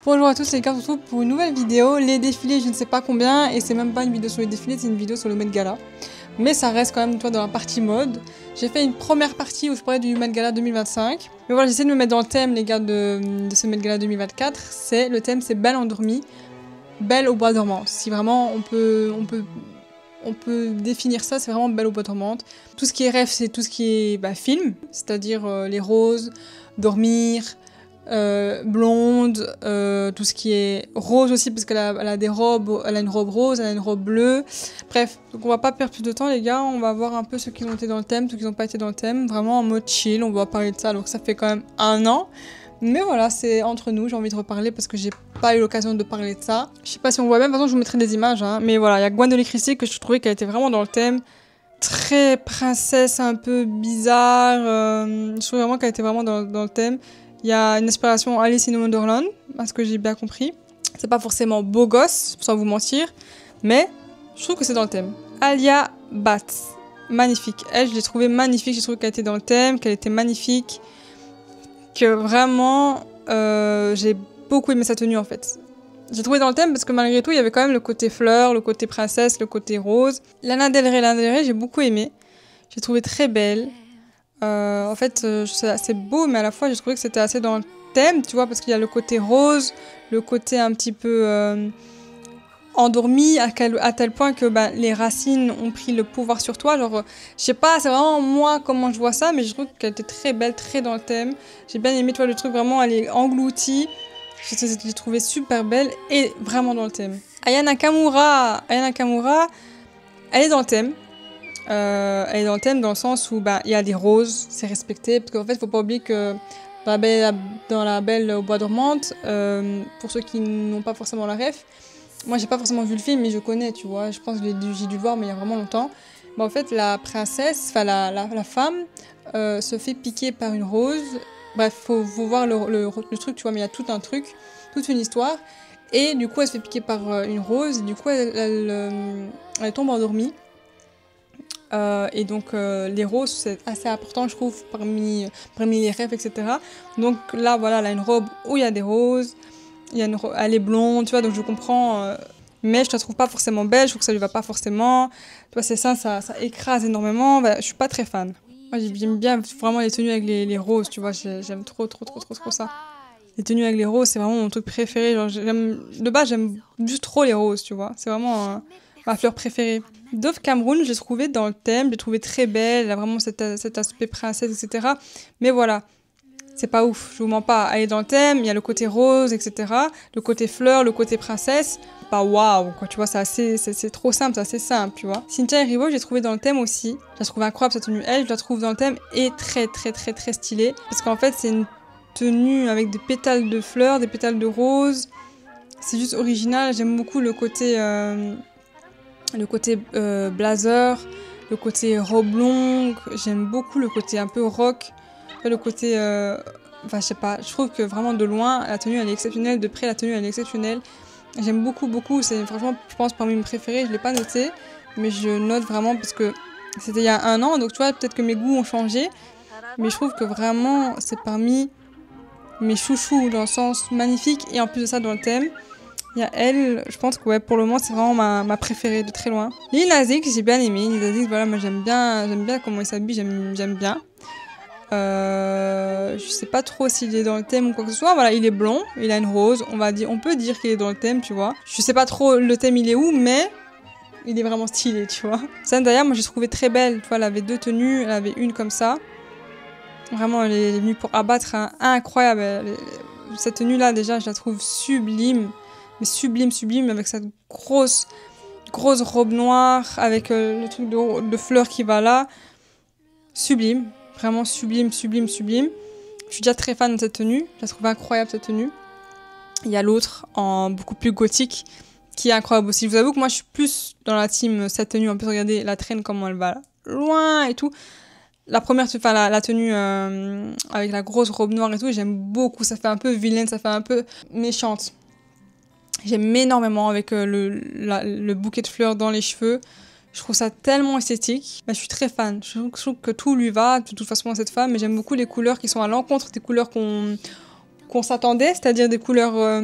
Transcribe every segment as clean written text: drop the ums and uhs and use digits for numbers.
Bonjour à tous les gars, on se retrouve pour une nouvelle vidéo, les défilés je ne sais pas combien, et c'est même pas une vidéo sur les défilés, c'est une vidéo sur le Met Gala. Mais ça reste quand même toi dans la partie mode. J'ai fait une première partie où je parlais du Met Gala 2025. Mais voilà, j'essaie de me mettre dans le thème les gars de ce Met Gala 2024. Le thème c'est Belle endormie, Belle au bois dormant. Si vraiment on peut définir ça, c'est vraiment Belle au bois dormante. Tout ce qui est rêve, c'est tout ce qui est film, c'est-à-dire les roses, dormir, blonde, tout ce qui est rose aussi parce qu'elle a des robes, elle a une robe rose, elle a une robe bleue. Bref, donc on va pas perdre plus de temps les gars, on va voir un peu ceux qui ont été dans le thème, ceux qui n'ont pas été dans le thème, vraiment en mode chill, on va parler de ça, donc ça fait quand même 1 an. Mais voilà, c'est entre nous, j'ai envie de reparler parce que j'ai pas eu l'occasion de parler de ça. Je sais pas si on voit bien, de toute façon je vous mettrai des images, hein. Mais voilà, il y a Gwendoline Christie que je trouvais qu'elle était vraiment dans le thème. Très princesse, un peu bizarre, je trouvais vraiment qu'elle était vraiment dans le thème. Il y a une inspiration Alice in Wonderland, à ce que j'ai bien compris. C'est pas forcément beau gosse, sans vous mentir, mais je trouve que c'est dans le thème. Alia Bhatt, magnifique. Elle, je l'ai trouvée magnifique, j'ai trouvé qu'elle était dans le thème, qu'elle était magnifique, que vraiment, j'ai beaucoup aimé sa tenue en fait. J'ai trouvé dans le thème parce que malgré tout, il y avait quand même le côté fleur, le côté princesse, le côté rose. Lana Del Rey, j'ai beaucoup aimé. J'ai trouvé très belle. En fait, c'est assez beau, mais à la fois, j'ai trouvé que c'était assez dans le thème, tu vois, parce qu'il y a le côté rose, le côté un petit peu endormi, à tel point que les racines ont pris le pouvoir sur toi. Genre, je sais pas, c'est vraiment moi comment je vois ça, mais je trouve qu'elle était très belle, très dans le thème. J'ai bien aimé, tu vois, le truc vraiment, elle est engloutie. Je l'ai trouvée super belle et vraiment dans le thème. Aya Nakamura, elle est dans le thème. Elle est dans le thème dans le sens où il y a des roses, c'est respecté, parce qu'en fait, il faut pas oublier que dans la Belle au bois dormante, pour ceux qui n'ont pas forcément la ref, moi j'ai pas forcément vu le film, mais je connais, tu vois, je pense que j'ai dû le voir, mais il y a vraiment longtemps. En fait, la princesse, enfin la femme, se fait piquer par une rose. Bref, faut voir le truc, tu vois, mais il y a tout un truc, toute une histoire. Et du coup, elle se fait piquer par une rose, et du coup, elle tombe endormie. Et donc les roses c'est assez important je trouve parmi les rêves etc. Donc là voilà elle a une robe où il y a des roses, elle est blonde tu vois donc je comprends mais je la trouve pas forcément belle, je trouve que ça lui va pas forcément, tu vois c'est ça écrase énormément, je suis pas très fan. Moi j'aime bien vraiment les tenues avec les roses tu vois, j'aime trop ça. Les tenues avec les roses c'est vraiment mon truc préféré, genre de base j'aime juste trop les roses tu vois, c'est vraiment ma fleur préférée. Dove Cameron, je l'ai trouvée dans le thème, je l'ai trouvée très belle, elle a vraiment cet aspect princesse, etc. Mais voilà, c'est pas ouf, je vous mens pas. Elle est dans le thème, il y a le côté rose, etc. Le côté fleur, le côté princesse. Pas waouh, quoi, tu vois, c'est trop simple, c'est assez simple, tu vois. Cynthia Erivo, j'ai trouvé dans le thème aussi. Je la trouve incroyable, sa tenue. Elle, je la trouve dans le thème et très stylée. Parce qu'en fait, c'est une tenue avec des pétales de fleurs, des pétales de rose. C'est juste original, j'aime beaucoup le côté blazer, le côté robe longue, j'aime beaucoup le côté un peu rock, le côté, je sais pas, je trouve que vraiment de loin, la tenue elle est exceptionnelle, de près la tenue elle est exceptionnelle, j'aime beaucoup, c'est franchement, je pense parmi mes préférés, je l'ai pas noté, mais je note vraiment parce que c'était il y a 1 an, donc tu vois, peut-être que mes goûts ont changé, mais je trouve que vraiment c'est parmi mes chouchous dans le sens magnifique, et en plus de ça dans le thème. Il y a elle, je pense que ouais, pour le moment c'est vraiment ma préférée de très loin. Lil Nas X, j'ai bien aimé. Lil Nas X, voilà, moi j'aime bien comment il s'habille, j'aime bien. Je sais pas trop s'il est dans le thème ou quoi que ce soit. Voilà, il est blond, il a une rose. On peut dire qu'il est dans le thème, tu vois. Je sais pas trop le thème il est où, mais il est vraiment stylé, tu vois. Zendaya, moi j'ai trouvé très belle. Tu vois, elle avait 2 tenues, elle avait une comme ça. Vraiment, elle est venue pour abattre incroyable. Cette tenue-là, déjà, je la trouve sublime. Mais sublime, avec cette grosse robe noire, avec le truc de fleurs qui va là. Sublime, vraiment sublime. Je suis déjà très fan de cette tenue, je la trouve incroyable cette tenue. Il y a l'autre, en beaucoup plus gothique, qui est incroyable aussi. Je vous avoue que moi je suis plus dans la team cette tenue, en plus regardez la traîne comment elle va là. Loin et tout. La première, enfin la tenue avec la grosse robe noire et tout, j'aime beaucoup, ça fait un peu vilaine, ça fait un peu méchante. J'aime énormément avec le bouquet de fleurs dans les cheveux. Je trouve ça tellement esthétique. Je suis très fan. Je trouve que tout lui va, de toute façon, à cette femme. Mais j'aime beaucoup les couleurs qui sont à l'encontre des couleurs qu'on s'attendait, c'est-à-dire des couleurs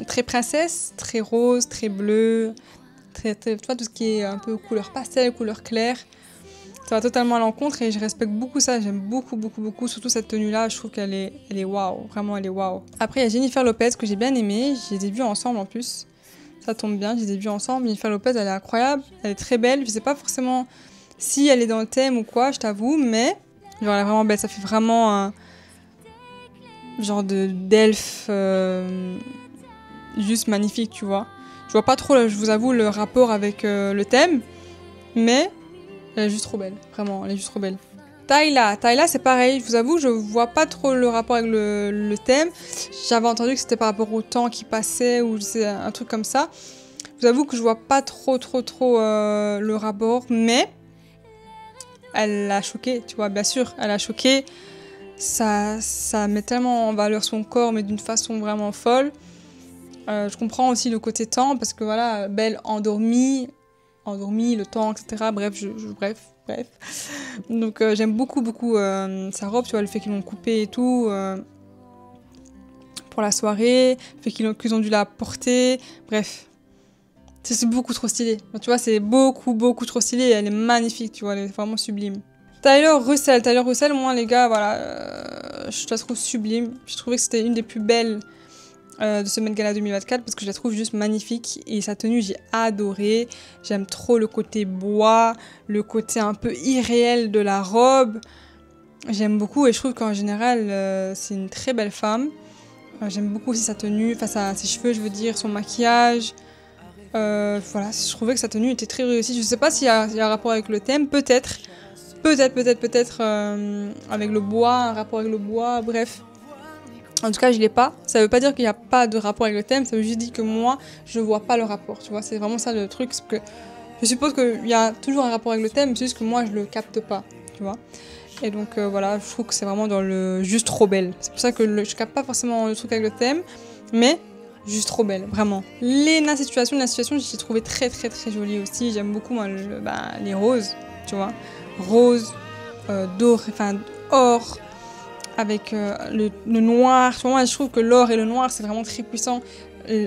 très princesse, très rose, très bleu, tu vois, tout ce qui est un peu couleur pastel, couleur claire. Ça va totalement à l'encontre et je respecte beaucoup ça, j'aime beaucoup, beaucoup, beaucoup, surtout cette tenue-là, je trouve qu'elle est waouh, vraiment elle est waouh. Après, il y a Jennifer Lopez que j'ai bien aimée, je les ai vues ensemble en plus, ça tombe bien, je les ai vues ensemble. Jennifer Lopez, elle est incroyable, elle est très belle, je sais pas forcément si elle est dans le thème ou quoi, je t'avoue, mais genre elle est vraiment belle, ça fait vraiment un genre d'elfe juste magnifique, tu vois. Je vois pas trop, je vous avoue, le rapport avec le thème, mais elle est juste trop belle, vraiment, elle est juste trop belle. Tyla, c'est pareil, je vous avoue, je vois pas trop le rapport avec le thème. J'avais entendu que c'était par rapport au temps qui passait ou c'est un truc comme ça. Je vous avoue que je vois pas trop le rapport, mais elle a choqué, tu vois, bien sûr, elle a choqué. Ça met tellement en valeur son corps, mais d'une façon vraiment folle. Je comprends aussi le côté temps, parce que voilà, Belle endormie, le temps, etc. Bref, bref. Donc j'aime beaucoup sa robe, tu vois, le fait qu'ils l'ont coupée et tout, pour la soirée, le fait qu'ils ont dû la porter, bref. C'est beaucoup trop stylé. Tu vois, c'est beaucoup trop stylé, et elle est magnifique, tu vois, elle est vraiment sublime. Tyler Russell, moi les gars, voilà, je la trouve sublime. Je trouvais que c'était une des plus belles de ce Met Gala 2024 parce que je la trouve juste magnifique et sa tenue j'ai adoré. J'aime trop le côté bois, le côté un peu irréel de la robe. J'aime beaucoup et je trouve qu'en général c'est une très belle femme. J'aime beaucoup aussi sa tenue, enfin ses cheveux je veux dire, son maquillage. Voilà, je trouvais que sa tenue était très réussie. Je sais pas s'il y a un rapport avec le thème, peut-être avec le bois, un rapport avec le bois, bref. En tout cas, je l'ai pas. Ça veut pas dire qu'il n'y a pas de rapport avec le thème, ça veut juste dire que moi, je vois pas le rapport, tu vois. C'est vraiment ça le truc, parce que je suppose qu'il y a toujours un rapport avec le thème, c'est juste que moi, je le capte pas, tu vois. Et donc voilà, je trouve que c'est vraiment dans le juste trop belle. C'est pour ça que je capte pas forcément le truc avec le thème, mais juste trop belle, vraiment. La situation, j'ai trouvé très jolie aussi. J'aime beaucoup moi, les roses, tu vois. Rose, d'or, enfin or, avec le noir. Moi, je trouve que l'or et le noir, c'est vraiment très puissant.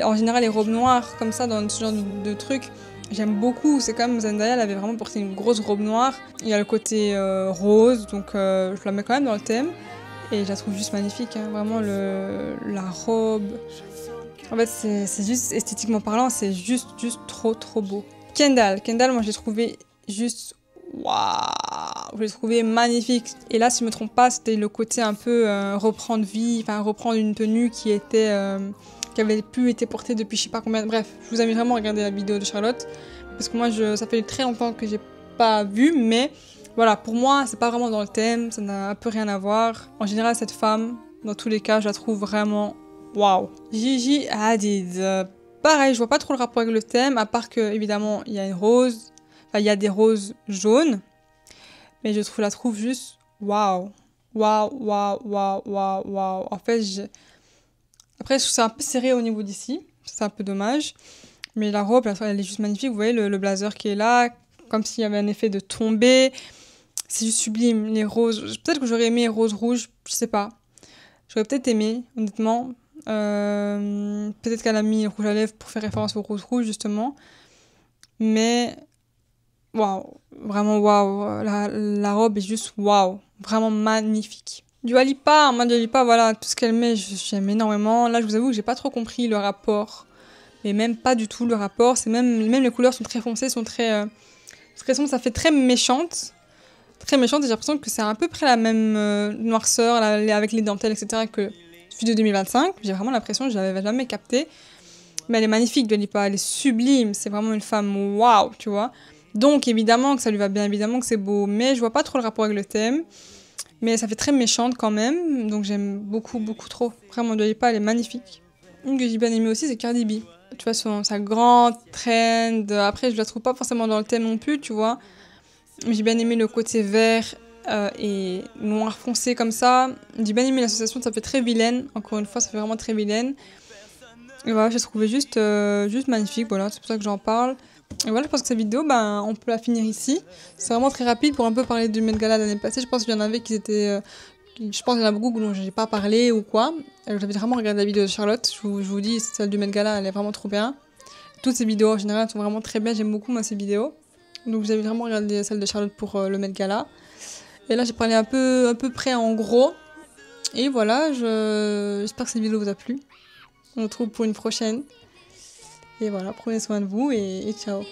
En général, les robes noires, comme ça, dans ce genre de trucs, j'aime beaucoup. C'est comme Zendaya, elle avait vraiment porté une grosse robe noire. Il y a le côté rose, donc je la mets quand même dans le thème. Et je la trouve juste magnifique, hein. Vraiment, la robe. En fait, c'est juste, esthétiquement parlant, c'est juste trop beau. Kendall, moi, je l'ai trouvé juste... Waouh, je l'ai trouvé magnifique. Et là, si je me trompe pas, c'était le côté un peu reprendre vie, enfin reprendre une tenue qui avait pu être portée depuis je sais pas combien. Bref, je vous invite vraiment à regarder la vidéo de Charlotte parce que moi, ça fait très longtemps que j'ai pas vu, mais voilà, pour moi, c'est pas vraiment dans le thème, ça n'a un peu rien à voir. En général, cette femme, dans tous les cas, je la trouve vraiment waouh. Gigi Hadid, pareil, je vois pas trop le rapport avec le thème, à part que évidemment, il y a une rose. Enfin, il y a des roses jaunes, mais je la trouve juste waouh. En fait, après, je trouve ça un peu serré au niveau d'ici, c'est un peu dommage. Mais la robe, elle est juste magnifique. Vous voyez le blazer qui est là, comme s'il y avait un effet de tombée. C'est juste sublime. Les roses, peut-être que j'aurais aimé rose rouge, je sais pas. J'aurais peut-être aimé, honnêtement. Peut-être qu'elle a mis rouge à lèvres pour faire référence au rose rouge, justement. Mais... waouh, vraiment waouh, la robe est juste waouh, vraiment magnifique. Dua Lipa, voilà, tout ce qu'elle met, j'aime énormément. Là, je vous avoue que j'ai pas trop compris le rapport, mais même pas du tout le rapport. C'est même les couleurs sont très foncées, sont très sombres, ça fait très méchante, et j'ai l'impression que c'est à peu près la même noirceur avec les dentelles, etc. que celui de 2025. J'ai vraiment l'impression, je l'avais jamais capté, mais elle est magnifique, Dua Lipa, elle est sublime, c'est vraiment une femme waouh, tu vois. Donc évidemment que ça lui va bien, évidemment que c'est beau, mais je vois pas trop le rapport avec le thème. Mais ça fait très méchante quand même, donc j'aime beaucoup trop. Vraiment, Dua Lipa, elle est magnifique. Une que j'ai bien aimée aussi, c'est Cardi B. Tu vois, sa grande trend. Après, je la trouve pas forcément dans le thème non plus, tu vois. Mais j'ai bien aimé le côté vert et noir foncé comme ça. J'ai bien aimé l'association, ça fait très vilaine. Encore une fois, ça fait vraiment très vilaine. Et voilà, j'ai trouvé juste magnifique, voilà, c'est pour ça que j'en parle. Et voilà, je pense que cette vidéo, on peut la finir ici. C'est vraiment très rapide pour un peu parler du Met Gala de l'année passée. Je pense qu'il y en avait qui étaient Je pense qu'il y en a beaucoup dont j'ai pas parlé ou quoi. J'avais vraiment regardé la vidéo de Charlotte. Je vous dis, celle du Met Gala, elle est vraiment trop bien. Toutes ces vidéos en général sont vraiment très bien. J'aime beaucoup moi ces vidéos. Donc j'avais vraiment regardé celle de Charlotte pour le Met Gala. Et là j'ai parlé un peu près en gros. Et voilà, j'espère que cette vidéo vous a plu. On se retrouve pour une prochaine. Et voilà, prenez soin de vous et ciao.